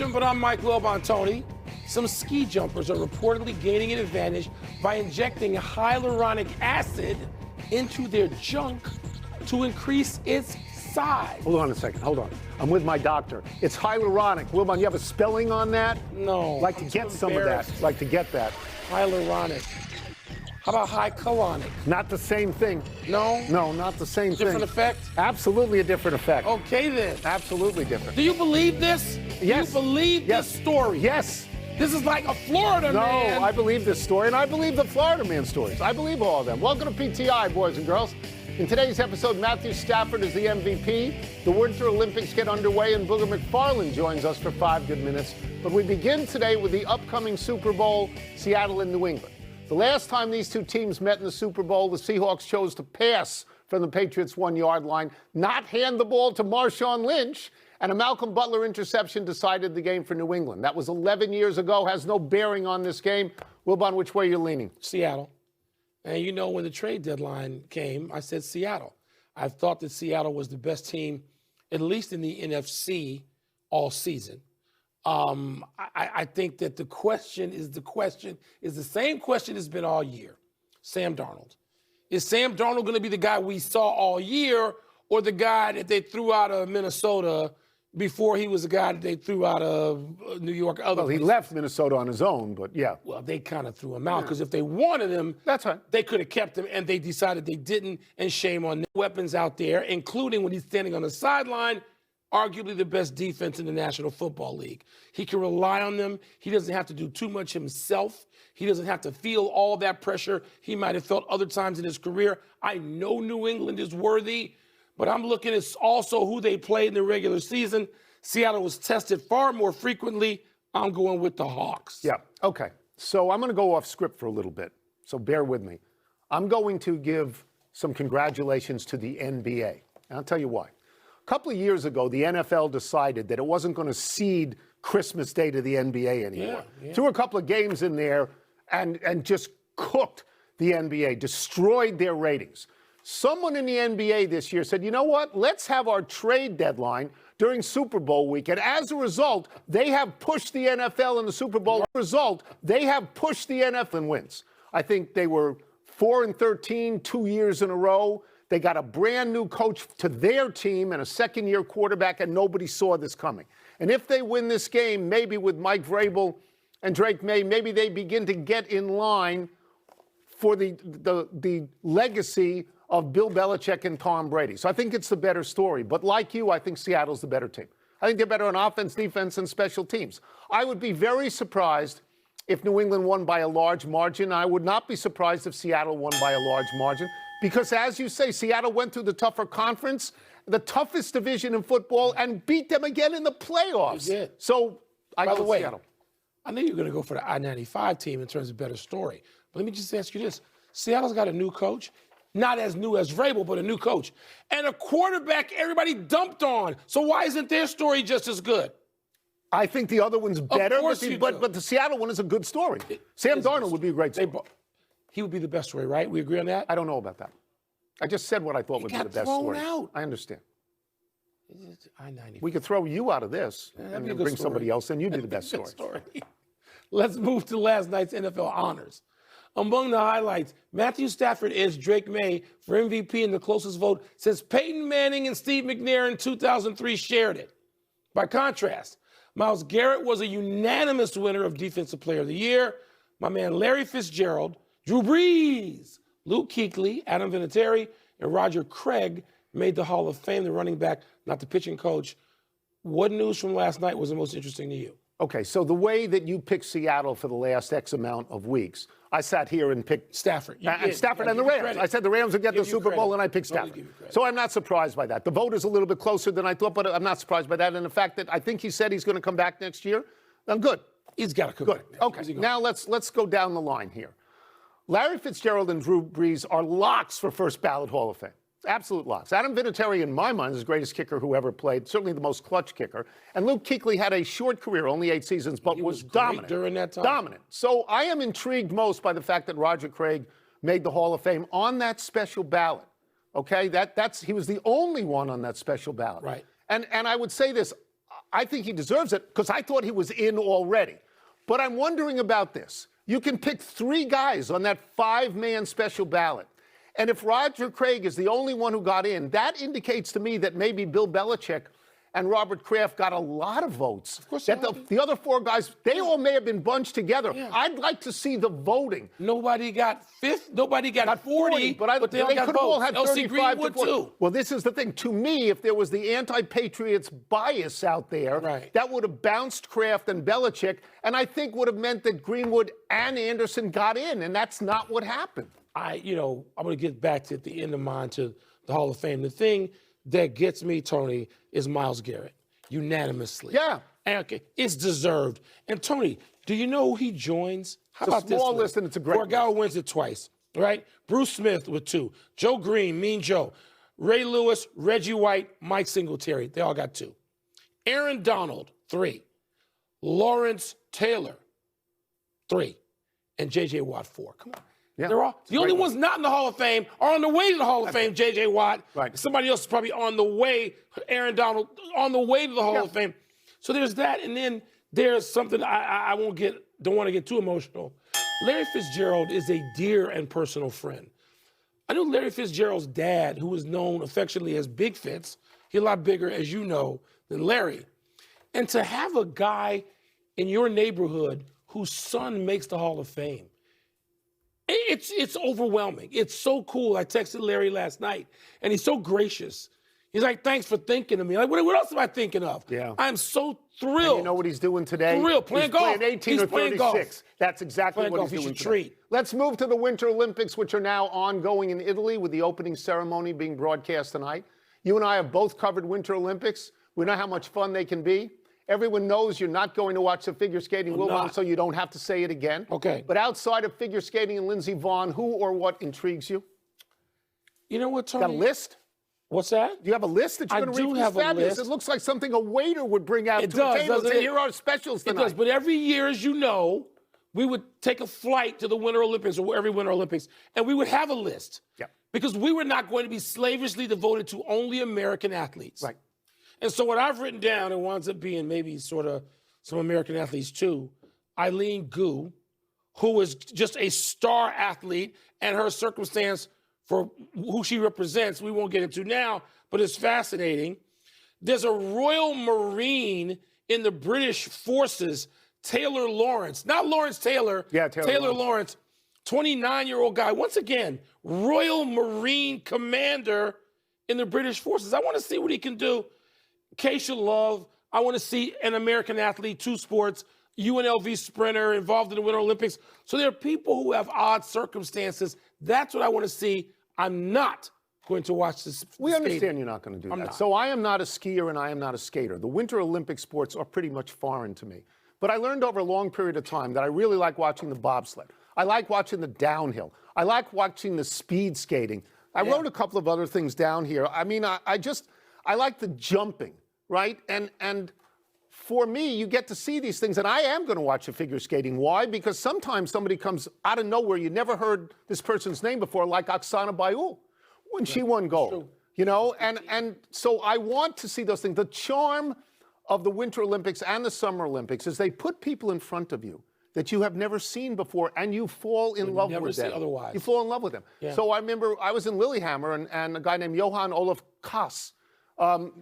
Interruption, but I'm Mike Wilbon, Tony. Some ski jumpers are reportedly gaining an advantage by injecting hyaluronic acid into their junk to increase its size. Hold on a second, hold on. I'm with my doctor. It's hyaluronic. Wilbon, you have a spelling on that? No. Like to get some of that. Like to get that. Hyaluronic. How about hycolonic? Not the same thing. No? No, not the same thing. Different effect? Absolutely a different effect. Okay then. Absolutely different. Do you believe this? Yes. Do you believe this story? Yes. This is like a Florida man. No, I believe this story, and I believe the Florida man stories. I believe all of them. Welcome to PTI, boys and girls. In today's episode, Matthew Stafford is the MVP. The Winter Olympics get underway, and Booger McFarland joins us for 5 good minutes. But we begin today with the upcoming Super Bowl, Seattle and New England. The last time these two teams met in the Super Bowl, the Seahawks chose to pass from the Patriots' 1-yard line, not hand the ball to Marshawn Lynch, and a Malcolm Butler interception decided the game for New England. That was 11 years ago, has no bearing on this game. Wilbon, which way are you leaning? Seattle. And you know, when the trade deadline came, I said Seattle. I thought that Seattle was the best team, at least in the NFC, all season. I think that the question is the same question has been all year. Sam Darnold. Is Sam Darnold going to be the guy we saw all year, or the guy that they threw out of Minnesota before he was the guy that they threw out of New York? Well, he left Minnesota on his own, but yeah. Well, they kind of threw him out because if they wanted him, that's right. They could have kept him, and they decided they didn't, and shame on them. Weapons out there, including when he's standing on the sideline, arguably the best defense in the National Football League. He can rely on them. He doesn't have to do too much himself. He doesn't have to feel all that pressure he might have felt other times in his career. I know New England is worthy, but I'm looking at also who they played in the regular season. Seattle was tested far more frequently. I'm going with the Hawks. Yeah, okay. So I'm going to go off script for a little bit, so bear with me. I'm going to give some congratulations to the NBA, and I'll tell you why. A couple of years ago, the NFL decided that it wasn't going to cede Christmas Day to the NBA anymore. Yeah. Threw a couple of games in there and just cooked the NBA, destroyed their ratings. Someone in the NBA this year said, you know what, let's have our trade deadline during Super Bowl week. And as a result, they have pushed the NFL in the Super Bowl. As a result, they have pushed the NFL in wins. I think they were 4-13 2 years in a row. They got a brand new coach to their team and a second-year quarterback, and nobody saw this coming. And if they win this game, maybe with Mike Vrabel and Drake Maye, maybe they begin to get in line for the legacy of Bill Belichick and Tom Brady. So I think it's the better story. But like you, I think Seattle's the better team. I think they're better on offense, defense, and special teams. I would be very surprised if New England won by a large margin. I would not be surprised if Seattle won by a large margin. Because, as you say, Seattle went through the tougher conference, the toughest division in football, and beat them again in the playoffs. They did. So, By the way, Seattle. I knew you were going to go for the I-95 team in terms of better story. But let me just ask you this. Seattle's got a new coach, not as new as Vrabel, but a new coach, and a quarterback everybody dumped on. So why isn't their story just as good? I think the other one's better, but the Seattle one is a good story. Sam Darnold would be a great story. He would be the best story, right? We agree on that? I don't know about that. I just said what I thought would be the best story. Out. I understand. I-95. We could throw you out of this and then bring somebody else in. You'd be the best story. Let's move to last night's NFL honors. Among the highlights, Matthew Stafford is Drake Maye for MVP in the closest vote since Peyton Manning and Steve McNair in 2003 shared it. By contrast, Myles Garrett was a unanimous winner of Defensive Player of the Year. My man Larry Fitzgerald, Drew Brees, Luke Kuechly, Adam Vinatieri, and Roger Craig made the Hall of Fame, the running back, not the pitching coach. What news from last night was the most interesting to you? Okay, so the way that you picked Seattle for the last X amount of weeks, I sat here and picked Stafford. Stafford and the Rams. I said the Rams would get the Super Bowl, and I picked Stafford. So I'm not surprised by that. The vote is a little bit closer than I thought, but I'm not surprised by that. And the fact that I think he said he's going to come back next year, I'm good. He's got to come good. back. Okay, now let's go down the line here. Larry Fitzgerald and Drew Brees are locks for first ballot Hall of Fame. Absolute locks. Adam Vinatieri, in my mind, is the greatest kicker who ever played, certainly the most clutch kicker. And Luke Kuechly had a short career, only 8 seasons, but was dominant. During that time. Dominant. So I am intrigued most by the fact that Roger Craig made the Hall of Fame on that special ballot. Okay? He was the only one on that special ballot. Right. And I would say this, I think he deserves it because I thought he was in already. But I'm wondering about this. You can pick 3 guys on that 5-man special ballot. And if Roger Craig is the only one who got in, that indicates to me that maybe Bill Belichick and Robert Kraft got a lot of votes. Of course, that the other 4 guys, they all may have been bunched together. Yeah. I'd like to see the voting. Nobody got 50. Nobody got 40, but they all got could have all had votes. 35 Greenwood to 40. too. Well, this is the thing. To me, if there was the anti-Patriots bias out there, that would have bounced Kraft and Belichick, and I think would have meant that Greenwood and Anderson got in, and that's not what happened. I'm going to get back to at the end of mine to the Hall of Fame. The thing that gets me, Tony, is Myles Garrett, unanimously. Yeah. And, okay, it's deserved. And, Tony, do you know who he joins? How about this? It's a small list, and it's a great list. For a guy who wins it twice, right? Bruce Smith with 2. Joe Green, Mean Joe. Ray Lewis, Reggie White, Mike Singletary. They all got 2. Aaron Donald, 3. Lawrence Taylor, 3. And J.J. Watt, 4. Come on. Yeah, they're all the only ones not in the Hall of Fame are on the way to the Hall of Fame. J.J. Watt, somebody else is probably on the way. Aaron Donald on the way to the Hall of Fame. So there's that, and then there's something I don't want to get too emotional. Larry Fitzgerald is a dear and personal friend. I knew Larry Fitzgerald's dad, who was known affectionately as Big Fitz. He's a lot bigger, as you know, than Larry. And to have a guy in your neighborhood whose son makes the Hall of Fame. It's overwhelming. It's so cool. I texted Larry last night, and he's so gracious. He's like, thanks for thinking of me. Like, what else am I thinking of? Yeah. I'm so thrilled. And you know what he's doing today? Thrilled. Playing golf. He's playing 18 or 36. Golf. That's exactly what he's doing today. Treat. Let's move to the Winter Olympics, which are now ongoing in Italy with the opening ceremony being broadcast tonight. You and I have both covered Winter Olympics. We know how much fun they can be. Everyone knows you're not going to watch the figure skating, Wilbon, so you don't have to say it again. Okay. But outside of figure skating and Lindsey Vonn, who or what intrigues you? You know what, Tony? Got a list? What's that? Do you have a list that you're going to read? I do have a list. It looks like something a waiter would bring out to the table and say, it? here are our specials tonight. It does, but every year, as you know, we would take a flight to the Winter Olympics or every Winter Olympics, and we would have a list. Yeah. Because we were not going to be slavishly devoted to only American athletes. Right. And so what I've written down, it winds up being maybe sort of some American athletes too. Eileen Gu, who is just a star athlete, and her circumstance for who she represents, we won't get into now, but it's fascinating. There's a Royal Marine in the British forces, Taylor Lawrence. Not Lawrence Taylor. Yeah, Taylor Lawrence, 29-year-old guy. Once again, Royal Marine commander in the British forces. I want to see what he can do. Keisha Love, I want to see an American athlete, 2 sports, UNLV sprinter involved in the Winter Olympics. So there are people who have odd circumstances. That's what I want to see. I'm not going to watch this. We understand you're not going to do that. Not. So I am not a skier and I am not a skater. The Winter Olympic sports are pretty much foreign to me. But I learned over a long period of time that I really like watching the bobsled. I like watching the downhill. I like watching the speed skating. I wrote a couple of other things down here. I mean, I like the jumping. Right? And for me, you get to see these things, and I am going to watch the figure skating. Why? Because sometimes somebody comes out of nowhere. You never heard this person's name before, like Oksana Bayul, when she won gold. You know, and so I want to see those things. The charm of the Winter Olympics and the Summer Olympics is they put people in front of you that you have never seen before, and you fall in love with them. Otherwise. You fall in love with them. Yeah. So I remember I was in Lillehammer, and a guy named Johan Olof Kass,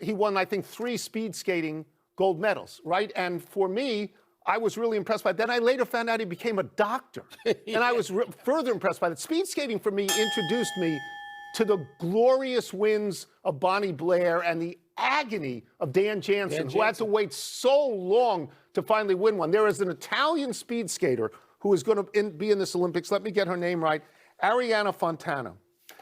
he won, I think, 3 speed skating gold medals, right? And for me, I was really impressed by it. Then I later found out he became a doctor. And I was further impressed by that. Speed skating, for me, introduced me to the glorious wins of Bonnie Blair and the agony of Dan Jansen, who had to wait so long to finally win one. There is an Italian speed skater who is going to be in this Olympics. Let me get her name right. Arianna Fontana.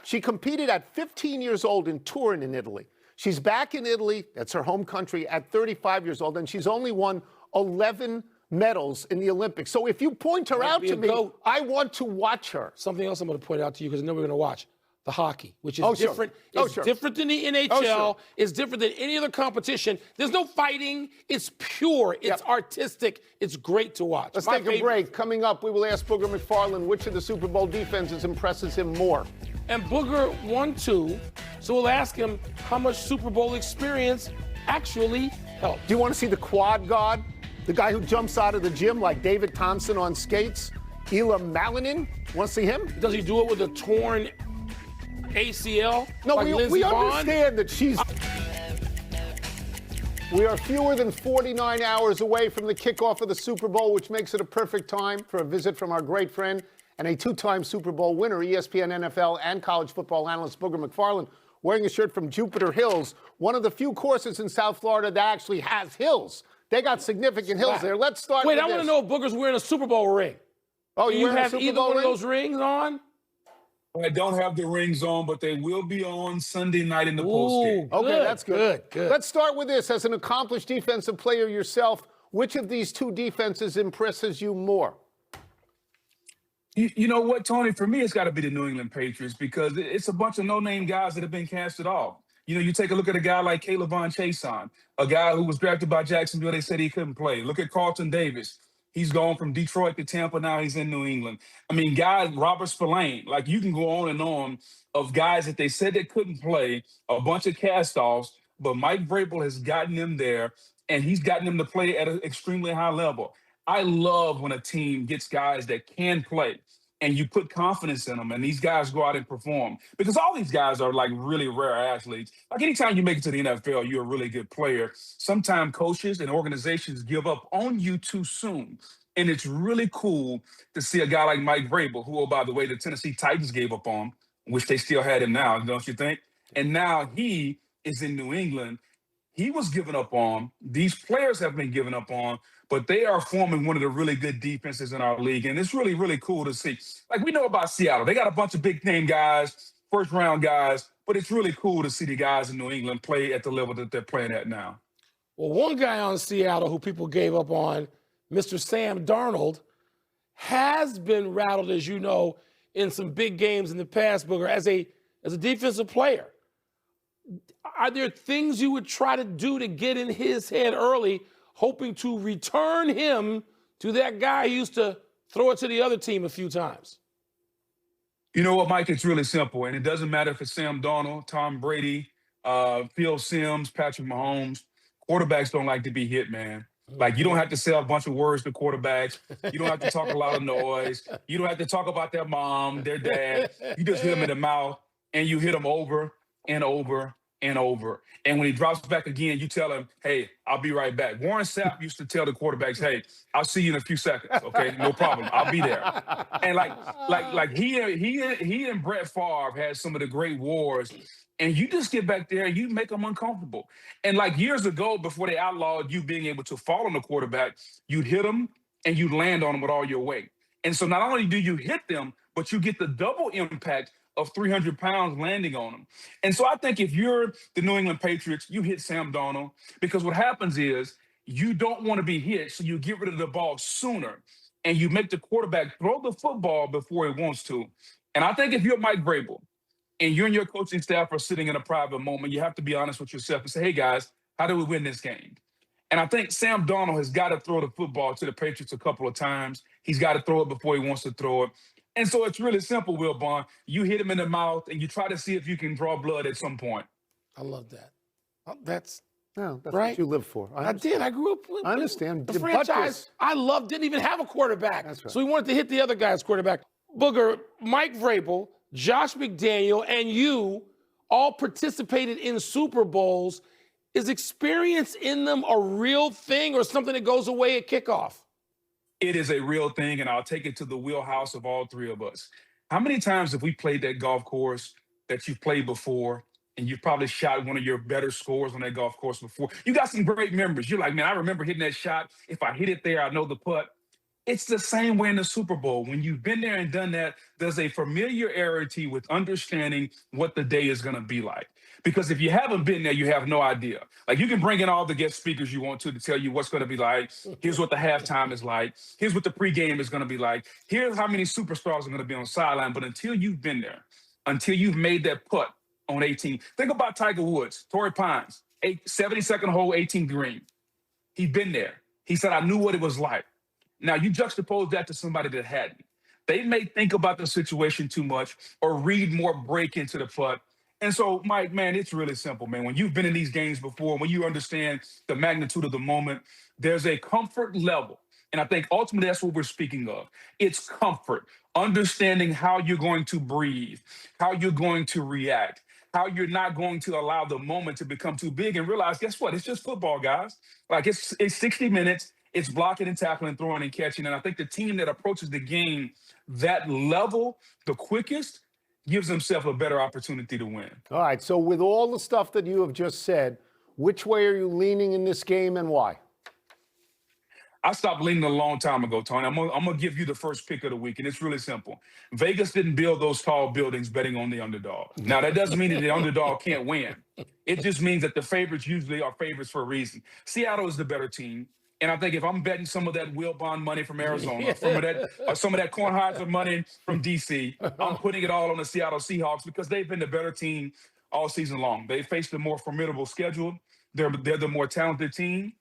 She competed at 15 years old in Turin in Italy. She's back in Italy, that's her home country, at 35 years old, and she's only won 11 medals in the Olympics. So if you point her out to me, I want to watch her. Something else I'm going to point out to you, because I know we're going to watch. The hockey, which is different. It's different than the NHL. It's different than any other competition. There's no fighting. It's pure. It's artistic. It's great to watch. Let's take a break. Coming up, we will ask Booger McFarland which of the Super Bowl defenses impresses him more. And Booger won 2, so we'll ask him how much Super Bowl experience actually help. Do you want to see the quad god? The guy who jumps out of the gym like David Thompson on skates? Elam Malinin? Want to see him? Does he do it with a torn ACL? No, like we Vaughn? understand that she's... We are fewer than 49 hours away from the kickoff of the Super Bowl, which makes it a perfect time for a visit from our great friend and a two-time Super Bowl winner, ESPN NFL and college football analyst Booger McFarland, wearing a shirt from Jupiter Hills, one of the few courses in South Florida that actually has hills. They got significant hills there. Let's start with Wait, I want to know if Booger's wearing a Super Bowl ring. Oh, Do you have either one of those rings on? I don't have the rings on, but they will be on Sunday night in the postgame. Okay, that's good. Good. Let's start with this. As an accomplished defensive player yourself, which of these two defenses impresses you more? You know what, Tony? For me, it's got to be the New England Patriots because it's a bunch of no-name guys that have been casted off. You know, you take a look at a guy like Caleb Von Chason, a guy who was drafted by Jacksonville. They said he couldn't play. Look at Carlton Davis. He's gone from Detroit to Tampa. Now he's in New England. I mean, guys, Robert Spillane, like you can go on and on of guys that they said they couldn't play, a bunch of cast-offs, but Mike Vrabel has gotten them there, and he's gotten them to play at an extremely high level. I love when a team gets guys that can play and you put confidence in them and these guys go out and perform because all these guys are like really rare athletes. Like anytime you make it to the NFL, you're a really good player. Sometimes coaches and organizations give up on you too soon. And it's really cool to see a guy like Mike Vrabel, who, oh, by the way, the Tennessee Titans gave up on, which they still had him now, don't you think? And now he is in New England. He was given up on. These players have been given up on, but they are forming one of the really good defenses in our league. And it's really, really cool to see. Like we know about Seattle. They got a bunch of big name guys, first round guys, but it's really cool to see the guys in New England play at the level that they're playing at now. Well, one guy on Seattle who people gave up on, Mr. Sam Darnold, has been rattled, as you know, in some big games in the past, Booger, as a defensive player. Are there things you would try to do to get in his head early, hoping to return him to that guy who used to throw it to the other team a few times? You know what, Mike? It's really simple, and it doesn't matter if it's Sam Darnold, Tom Brady, Phil Simms, Patrick Mahomes. Quarterbacks don't like to be hit, man. Like, you don't have to say a bunch of words to quarterbacks. You don't have to talk a lot of noise. You don't have to talk about their mom, their dad. You just hit them in the mouth, and you hit them over and over and over. And when he drops back again, you tell him, hey, I'll be right back. Warren Sapp used to tell the quarterbacks, hey, I'll see you in a few seconds, okay? No problem. I'll be there. And like he and Brett Favre had some of the great wars. And you just get back there and you make them uncomfortable. And like years ago, before they outlawed you being able to fall on the quarterback, you'd hit them and you'd land on them with all your weight. And so not only do you hit them, but you get the double impact of 300 pounds landing on them. And so I think if you're the New England Patriots, you hit Sam Darnold because what happens is you don't want to be hit, so you get rid of the ball sooner and you make the quarterback throw the football before he wants to. And I think if you're Mike Vrabel, and you and your coaching staff are sitting in a private moment, you have to be honest with yourself and say, hey, guys, how do we win this game? And I think Sam Darnold has got to throw the football to the Patriots a couple of times. He's got to throw it before he wants to throw it. And so it's really simple, Wilbon. You hit him in the mouth, and you try to see if you can draw blood at some point. I love that. That's right. What you live for. I did. I grew up with I understand. the franchise I loved didn't even have a quarterback. That's right. So we wanted to hit the other guy's quarterback. Booger, Mike Vrabel, Josh McDaniel, and you all participated in Super Bowls. Is experience in them a real thing or something that goes away at kickoff? It is a real thing, and I'll take it to the wheelhouse of all three of us. How many times have we played that golf course that you've played before, and you've probably shot one of your better scores on that golf course before? You got some great memories. You're like, man, I remember hitting that shot. If I hit it there, I know the putt. It's the same way in the Super Bowl. When you've been there and done that, there's a familiarity with understanding what the day is going to be like. Because if you haven't been there, you have no idea. Like, you can bring in all the guest speakers you want to tell you what's going to be like. Here's what the halftime is like. Here's what the pregame is going to be like. Here's how many superstars are going to be on the sideline. But until you've been there, until you've made that putt on 18, think about Tiger Woods, Torrey Pines, 72nd hole, 18th green. He'd been there. He said, I knew what it was like. Now, you juxtapose that to somebody that hadn't. They may think about the situation too much or read more break into the putt, And so, Mike, man, it's really simple, man. When you've been in these games before, when you understand the magnitude of the moment, there's a comfort level. And I think ultimately that's what we're speaking of. It's comfort, understanding how you're going to breathe, how you're going to react, how you're not going to allow the moment to become too big and realize, guess what? It's just football, guys. Like it's 60 minutes. It's blocking and tackling, throwing and catching. And I think the team that approaches the game that level the quickest gives himself a better opportunity to win. All right, so with all the stuff that you have just said, which way are you leaning in this game and why? I stopped leaning a long time ago, Tony. I'm gonna give you the first pick of the week, and it's really simple. Vegas didn't build those tall buildings betting on the underdog. Now, that doesn't mean that the underdog can't win. It just means that the favorites usually are favorites for a reason. Seattle is the better team. And I think if I'm betting some of that Wilbon money from Arizona, some of that Kornheiser money from DC, I'm putting it all on the Seattle Seahawks because they've been the better team all season long. They faced a more formidable schedule. They're the more talented team.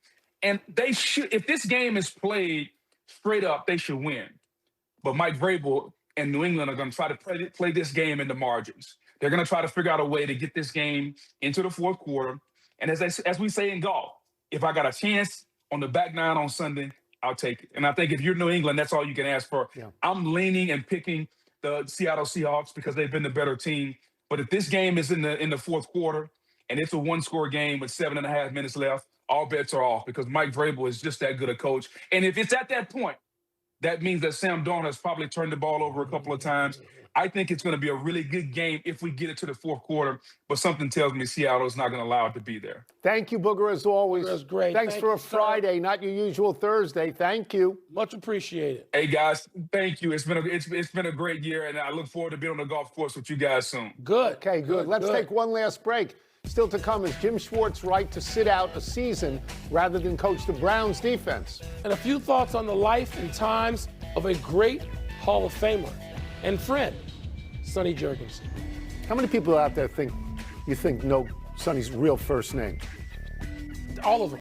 And they should, if this game is played straight up, they should win. But Mike Vrabel and New England are going to try to play this game in the margins. They're going to try to figure out a way to get this game into the fourth quarter. And as we say in golf, if I got a chance on the back nine on Sunday, I'll take it. And I think if you're New England, that's all you can ask for. Yeah. I'm leaning and picking the Seattle Seahawks because they've been the better team. But if this game is in the fourth quarter and it's a one-score game with 7.5 minutes left, all bets are off because Mike Vrabel is just that good a coach. And if it's at that point, that means that Sam Darnold has probably turned the ball over a couple of times. I think it's going to be a really good game if we get it to the fourth quarter, but something tells me Seattle is not going to allow it to be there. Thank you, Booger, as always. That's great. Thanks for a Friday, not your usual Thursday. Thank you. Much appreciated. Hey, guys, thank you. It's been a great year, and I look forward to being on the golf course with you guys soon. Good. Okay, good. Let's take one last break. Still to come is Jim Schwartz's right to sit out a season rather than coach the Browns defense. And a few thoughts on the life and times of a great Hall of Famer and friend, Sonny Jurgensen. How many people out there think know Sonny's real first name? All of them.